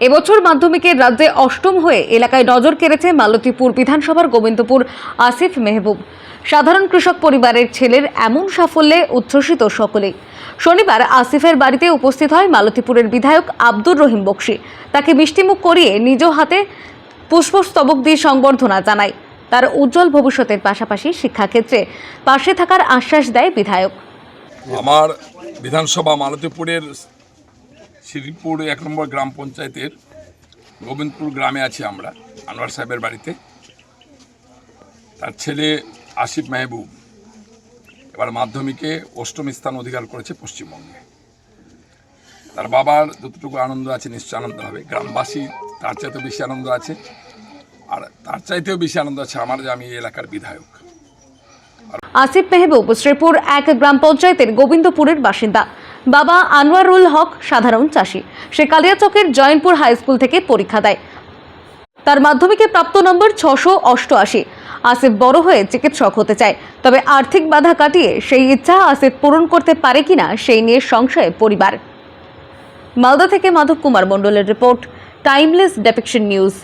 এবছর মাধ্যমিকের রাজ্যে অষ্টম হয়ে এলাকায় নজর কেড়েছে মালতীপুর বিধানসভার গোবিন্দপুর আসিফ মেহবুব। সাধারণ কৃষক পরিবারের ছেলের এমন সাফল্যে উচ্ছ্বসিত সকলেই। শনিবার আসিফের বাড়িতে উপস্থিত হয় মালতীপুরের বিধায়ক আব্দুর রহিম বক্সী। তাকে মিষ্টিমুখ করিয়ে নিজ হাতে পুষ্পস্তবক দিয়ে সংবর্ধনা জানায়। তার উজ্জ্বল ভবিষ্যতের পাশাপাশি শিক্ষাক্ষেত্রে পাশে থাকার আশ্বাস দেয় বিধায়ক। আমার বিধানসভা মালতীপুরের শ্রীপুর ১ নম্বর গ্রাম পঞ্চায়েতের গোবিন্দপুর গ্রামে আছি আমরা আনোয়ার সাহেবের বাড়িতে। তার ছেলে আসিফ মেহবুব এবার মাধ্যমিকে অষ্টম স্থান অধিকার করেছে পশ্চিমবঙ্গে। তার বাবার যতটুকু আনন্দ আছে নিশ্চয় আনন্দ হবে, গ্রামবাসী তার চাইতেও বেশি আনন্দ আছে, আর তার চাইতেও বেশি আনন্দ আছে আমার যে আমি এই এলাকার বিধায়ক। আসিফ মেহবুব শ্রীপুর ১ গ্রাম পঞ্চায়েতের গোবিন্দপুরের বাসিন্দা। বাবা আনোয়ারুল হক সাধারণ চাষি। সে কালিয়াচকের জয়নপুর হাই স্কুল থেকে পরীক্ষা দেয়। তার মাধ্যমিকে প্রাপ্ত নম্বর ৬৮৮। আসিফ বড় হয়ে চিকিৎসক হতে চায়, তবে আর্থিক বাধা কাটিয়ে সেই ইচ্ছা আসিফ পূরণ করতে পারে কিনা সেই নিয়ে সংশয়ে পরিবার। মালদা থেকে মাধব কুমার মণ্ডলের রিপোর্ট, টাইমলেস ডেপিকশন নিউজ।